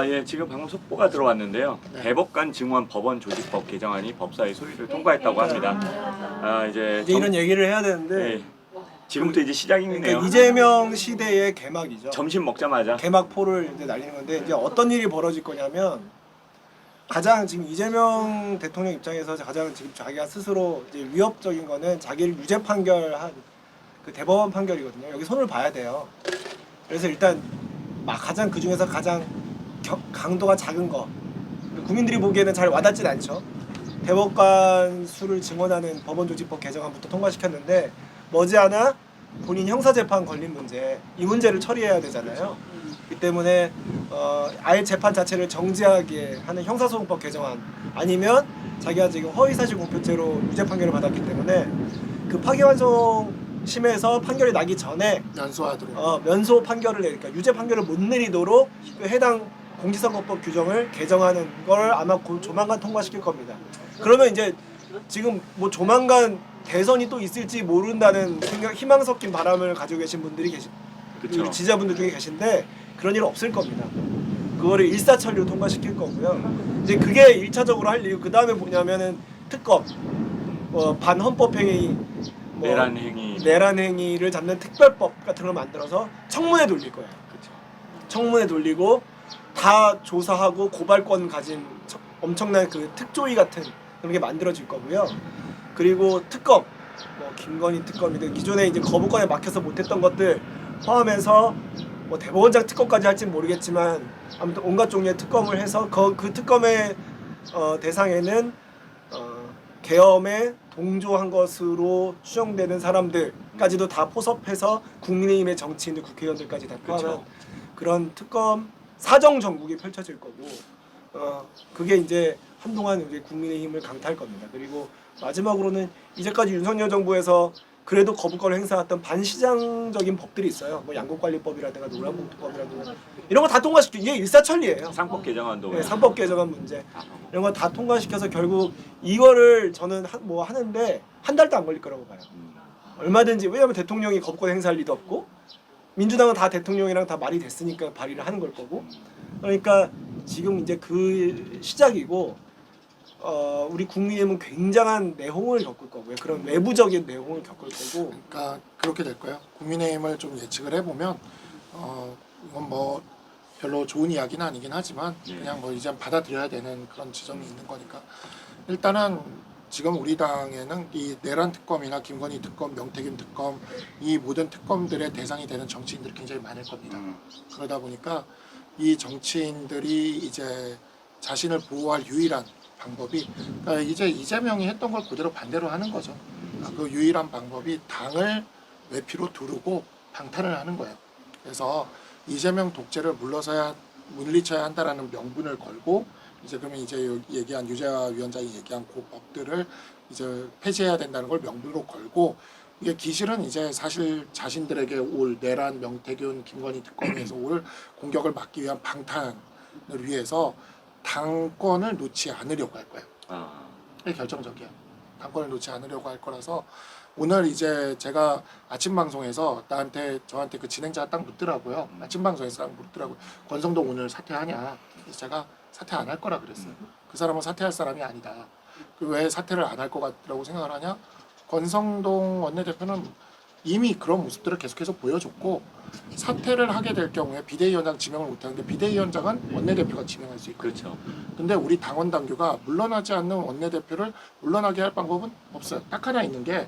예, 지금 방금 속보가 들어왔는데요. 네. 대법관 증원 법원 조직법 개정안이 법사위 소위를 통과했다고 합니다. 이제 이런 얘기를 해야 되는데 예, 지금부터 이제 시작이네요. 그러니까 이재명 시대의 개막이죠. 점심 먹자마자 개막포를 이제 날리는 건데 이제 어떤 일이 벌어질 거냐면 가장 지금 이재명 대통령 입장에서 가장 지금 자기가 스스로 이제 위협적인 거는 자기를 유죄 판결한 그 대법원 판결이거든요. 여기 손을 봐야 돼요. 그래서 일단 가장 그 중에서 가장 강도가 작은 거 국민들이 보기에는 잘 와닿진 않죠. 대법관 수를 증원하는 법원조직법 개정안부터 통과시켰는데 머지않아 본인 형사재판 걸린 문제 이 문제를 처리해야 되잖아요. 그 때문에 아예 재판 자체를 정지하게 하는 형사소송법 개정안 아니면 자기가 지금 허위사실 공표죄로 유죄 판결을 받았기 때문에 그 파기환송심에서 판결이 나기 전에 연소하도록 면소 판결을 내니까 유죄 판결을 못 내리도록 그 해당 공직선거법 규정을 개정하는 걸 아마 조만간 통과시킬 겁니다. 그러면 이제 지금 뭐 조만간 대선이 또 있을지 모른다는 희망 섞인 바람을 가지고 계신 분들이 우리 지지자분들 중에 계신데 그런 일 없을 겁니다. 그거를 일사천리로 통과시킬 거고요. 이제 그게 1차적으로 할 일이고 그 다음에 뭐냐면은 특검, 반헌법행위, 내란행위를 잡는 특별법 같은 걸 만들어서 청문회 돌릴 거예요. 그렇죠. 청문회 돌리고 다 조사하고 고발권 가진 엄청난 그 특조위 같은 그런 게 만들어질 거고요. 그리고 특검, 김건희 특검이든 기존에 이제 거부권에 막혀서 못했던 것들 포함해서 대법원장 특검까지 할지는 모르겠지만 아무튼 온갖 종류의 특검을 해서 그 특검의 대상에는 계엄에 동조한 것으로 추정되는 사람들까지도 다 포섭해서 국민의힘의 정치인들, 국회의원들까지 다 포함한 그런 특검 사정 정국이 펼쳐질 거고 그게 이제 한동안 이제 국민의힘을 강타할 겁니다. 그리고 마지막으로는 이제까지 윤석열 정부에서 그래도 거부권을 행사했던 반시장적인 법들이 있어요. 뭐 양곡관리법이라든가 노란봉투법이라든가 이런 거 다 통과시켜. 이게 일사천리예요. 상법 개정안도 네, 상법 개정안 문제 이런 거 다 통과시켜서 결국 이거를 저는 하는데 한 달도 안 걸릴 거라고 봐요. 얼마든지 왜냐하면 대통령이 거부권 행사할 리도 없고 민주당은 다 대통령이랑 다 말이 됐으니까 발의를 하는 걸 거고 그러니까 지금 이제 그 시작이고 우리 국민의힘은 굉장한 내홍을 겪을 거고요. 그런 외부적인 내홍을 겪을 거고. 그러니까 그렇게 될 거예요. 국민의힘을 좀 예측을 해보면 이건 뭐 별로 좋은 이야기는 아니긴 하지만 그냥 뭐 이제 받아들여야 되는 그런 지점이 있는 거니까 일단은 지금 우리 당에는 이 내란 특검이나 김건희 특검, 명태균 특검 이 모든 특검들의 대상이 되는 정치인들이 굉장히 많을 겁니다. 그러다 보니까 이 정치인들이 이제 자신을 보호할 유일한 방법이 그러니까 이제 이재명이 했던 걸 그대로 반대로 하는 거죠. 그러니까 그 유일한 방법이 당을 외피로 두르고 방탄을 하는 거예요. 그래서 이재명 독재를 물리쳐야 한다라는 명분을 걸고 이제 그러면 이제 얘기한 유재하 위원장이 얘기한 그 법들을 이제 폐지해야 된다는 걸 명분으로 걸고 이게 기실은 이제 사실 자신들에게 올 내란, 명태균, 김건희 특검에서 올 공격을 막기 위한 방탄을 위해서 당권을 놓지 않으려고 할 거예요. 이게 결정적이에요. 당권을 놓지 않으려고 할 거라서 오늘 이제 제가 아침 방송에서 저한테 그 진행자가 딱 묻더라고요. 아침 방송에서 딱 묻더라고요. 권성동 오늘 사퇴하냐? 그래서 제가 사퇴 안 할 거라 그랬어요. 그 사람은 사퇴할 사람이 아니다. 왜 사퇴를 안 할 것 같다고 생각을 하냐? 권성동 원내대표는 이미 그런 모습들을 계속해서 보여줬고 사퇴를 하게 될 경우에 비대위원장 지명을 못하는데 비대위원장은 원내대표가 지명할 수 있고 그렇죠. 근데 우리 당원 당규가 물러나지 않는 원내대표를 물러나게 할 방법은 없어요. 딱 하나 있는 게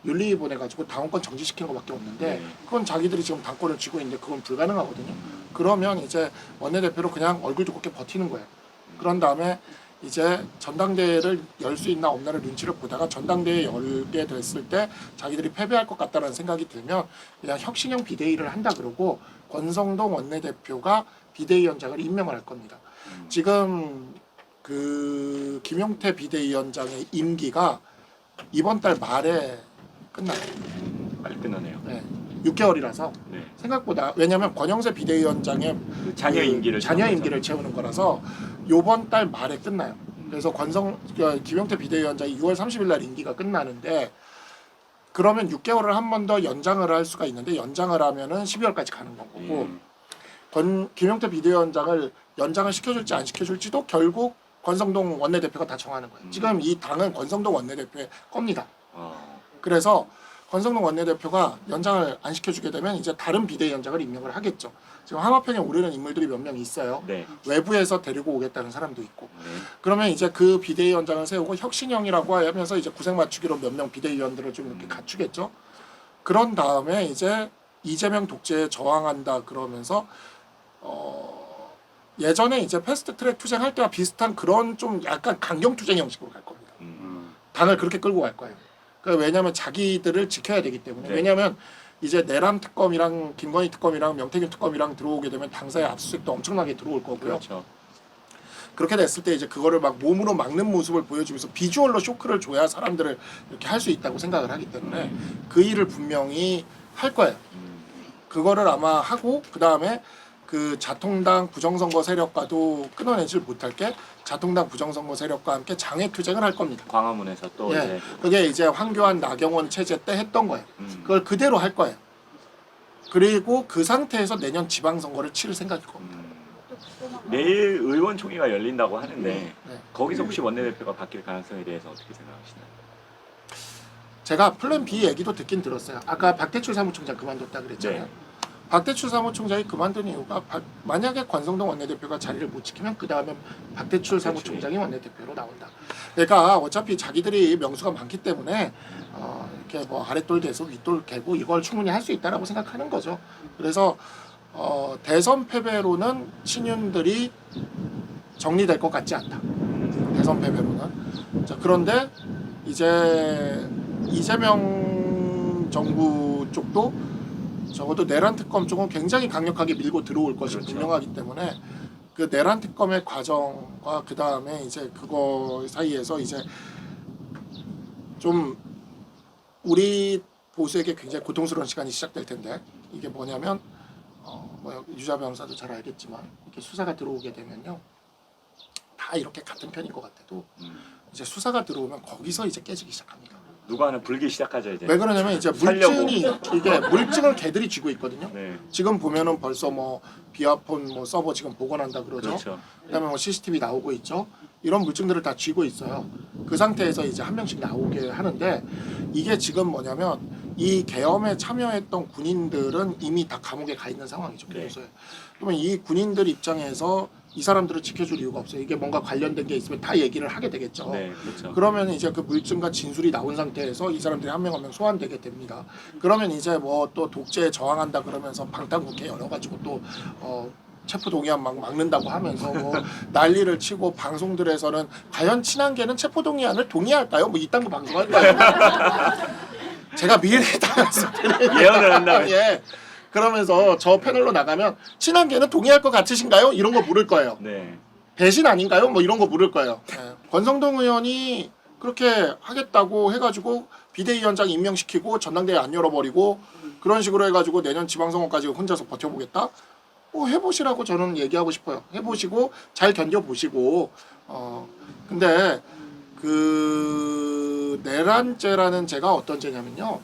윤리 보내가지고 당원권 정지시키는 것밖에 없는데 그건 자기들이 지금 당권을 쥐고 있는데 그건 불가능하거든요. 그러면 이제 원내대표로 그냥 얼굴 두껍게 버티는 거예요. 그런 다음에 이제 전당대회를 열 수 있나 없나를 눈치를 보다가 전당대회 열게 됐을 때 자기들이 패배할 것 같다는 생각이 들면 그냥 혁신형 비대위를 한다 그러고 권성동 원내대표가 비대위원장을 임명을 할 겁니다. 지금 그 김용태 비대위원장의 임기가 이번 달 말에 끝나요. 빨리 끝나네요. 네. 6개월이라서 생각보다 왜냐하면 권영세 비대위원장의 자녀 임기를 채우는 거라서 이번 달 말에 끝나요. 그래서 김용태 비대위원장이 6월 30일 날 임기가 끝나는데 그러면 6개월을 한 번 더 연장을 할 수가 있는데 연장을 하면은 12월까지 가는 거고 김용태 비대위원장을 연장을 시켜줄지 안 시켜줄지도 결국 권성동 원내대표가 다 정하는 거예요. 지금 이 당은 권성동 원내대표의 겁니다. 그래서 권성동 원내대표가 연장을 안 시켜주게 되면 이제 다른 비대위원장을 임명을 하겠죠. 지금 하마평에 오르는 인물들이 몇 명 있어요. 네. 외부에서 데리고 오겠다는 사람도 있고. 네. 그러면 이제 그 비대위원장을 세우고 혁신형이라고 하면서 이제 구색 맞추기로 몇 명 비대위원들을 좀 이렇게 갖추겠죠. 그런 다음에 이제 이재명 독재에 저항한다 그러면서 예전에 이제 패스트트랙 투쟁할 때와 비슷한 그런 좀 약간 강경 투쟁 형식으로 갈 겁니다. 당을 그렇게 끌고 갈 거예요. 그러니까 왜냐하면 자기들을 지켜야 되기 때문에. 네. 왜냐하면 이제 내란 특검이랑 김건희 특검이랑 명태균 특검이랑 들어오게 되면 당사의 압수수색도 엄청나게 들어올 거고요. 그렇죠. 그렇게 됐을 때 이제 그거를 막 몸으로 막는 모습을 보여주면서 비주얼로 쇼크를 줘야 사람들을 이렇게 할 수 있다고 생각을 하기 때문에 그 일을 분명히 할 거예요. 그거를 아마 하고 그 다음에 그 자통당 부정선거 세력과도 끊어내질 못할 게 자통당 부정선거 세력과 함께 장외투쟁을 할 겁니다. 광화문에서 또 예, 이제 그게 이제 황교안 나경원 체제 때 했던 거예요. 그걸 그대로 할 거예요. 그리고 그 상태에서 내년 지방선거를 치를 생각일 겁니다. 내일 의원총회가 열린다고 하는데 네. 거기서 혹시 원내대표가 바뀔 가능성에 대해서 어떻게 생각하시나요? 제가 플랜 B 얘기도 듣긴 들었어요. 아까 박대출 사무총장 그만뒀다 그랬잖아요. 네. 박대출 사무총장이 그만둔 이유가 만약에 권성동 원내대표가 자리를 못 지키면 그 다음에 박대출 사무총장이 원내대표로 나온다. 그러니까 어차피 자기들이 명수가 많기 때문에 이렇게 뭐 아랫돌 대서 윗돌 개고 이걸 충분히 할 수 있다라고 생각하는 거죠. 그래서 대선 패배로는 친윤들이 정리될 것 같지 않다. 대선 패배로는. 자, 그런데 이제 이재명 정부 쪽도 적어도 내란 특검 쪽은 굉장히 강력하게 밀고 들어올 것이 그렇죠. 분명하기 때문에 그 내란 특검의 과정과 그 다음에 이제 그거 사이에서 이제 좀 우리 보수에게 굉장히 고통스러운 시간이 시작될 텐데 이게 뭐냐면 뭐 유자 변호사도 잘 알겠지만 이렇게 수사가 들어오게 되면요 다 이렇게 같은 편인 것 같아도 이제 수사가 들어오면 거기서 이제 깨지기 시작합니다. 누가 하나 불기 시작하죠 이제. 왜 그러냐면 이제 물증이 이게 물증을 걔들이 쥐고 있거든요. 네. 지금 보면은 벌써 뭐 비아폰 뭐 서버 지금 복원한다 그러죠. 그렇죠. 그다음에 뭐 CCTV 나오고 있죠. 이런 물증들을 다 쥐고 있어요. 그 상태에서 이제 한 명씩 나오게 하는데 이게 지금 뭐냐면 이 계엄에 참여했던 군인들은 이미 다 감옥에 가 있는 상황이죠. 네. 그러면 이 군인들 입장에서 이 사람들을 지켜줄 이유가 없어요. 이게 뭔가 관련된 게 있으면 다 얘기를 하게 되겠죠. 네, 그렇죠. 그러면 이제 그 물증과 진술이 나온 상태에서 이 사람들이 한 명 한 명 소환되게 됩니다. 그러면 이제 뭐 또 독재에 저항한다 그러면서 방탄국회 열어가지고 또 체포동의안 막 막는다고 하면서 뭐 난리를 치고 방송들에서는 과연 친한계는 체포동의안을 동의할까요? 뭐 이딴 거 방송할까요? 제가 미래에 다 예언을 한다면. 예. 그러면서 저 패널로 나가면 친한계는 동의할 것 같으신가요? 이런 거 물을 거예요. 네. 배신 아닌가요? 뭐 이런 거 물을 거예요. 네. 권성동 의원이 그렇게 하겠다고 해가지고 비대위원장 임명시키고 전당대회 안 열어버리고 그런 식으로 해가지고 내년 지방선거까지 혼자서 버텨보겠다? 해보시라고 저는 얘기하고 싶어요. 해보시고 잘 견뎌보시고 근데 그 내란죄라는 죄가 어떤 죄냐면요.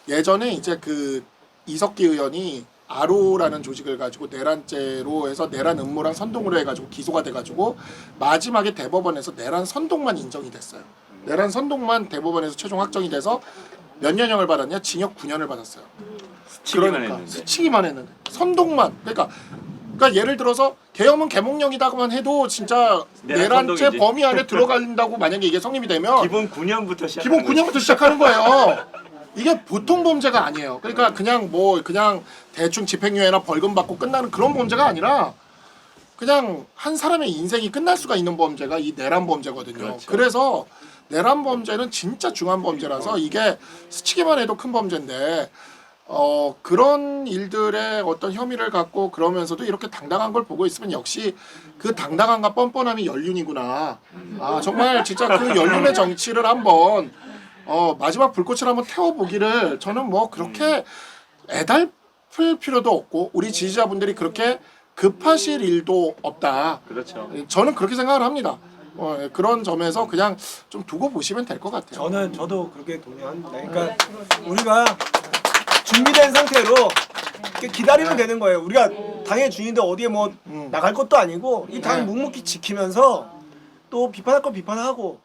예전에 이제 그 이석기 의원이 아로라는 조직을 가지고 내란죄로 해서 내란 음모랑 선동으로 해가지고 기소가 돼가지고 마지막에 대법원에서 내란 선동만 인정이 됐어요. 내란 선동만 대법원에서 최종 확정이 돼서 몇 년형을 받았냐? 징역 9년을 받았어요. 스치기만 했는데. 스치기만 했는데 선동만 그러니까 예를 들어서 계엄은 계몽령이다고만 해도 진짜 내란죄 선동이지. 범위 안에 들어간다고 만약에 이게 성립이 되면 기본 9년부터 시작. 기본 9년부터 시작하는 거예요. 이게 보통 범죄가 아니에요. 그러니까 그냥 대충 집행유예나 벌금 받고 끝나는 그런 범죄가 아니라 그냥 한 사람의 인생이 끝날 수가 있는 범죄가 이 내란 범죄거든요. 그렇죠. 그래서 내란 범죄는 진짜 중한 범죄라서 이게 스치기만 해도 큰 범죄인데 그런 일들의 어떤 혐의를 갖고 그러면서도 이렇게 당당한 걸 보고 있으면 역시 그 당당함과 뻔뻔함이 연륜이구나. 정말 진짜 그 연륜의 정치를 한번 마지막 불꽃을 한번 태워보기를 저는 뭐 그렇게 애달플 필요도 없고 우리 지지자분들이 그렇게 급하실 일도 없다. 그렇죠. 저는 그렇게 생각을 합니다. 그런 점에서 그냥 좀 두고 보시면 될 것 같아요. 저도 그렇게 동의합니다. 그러니까 우리가 준비된 상태로 이렇게 기다리면 되는 거예요. 우리가 당의 주인인데 어디에 뭐 나갈 것도 아니고 이 당 묵묵히 지키면서 또 비판할 거 비판하고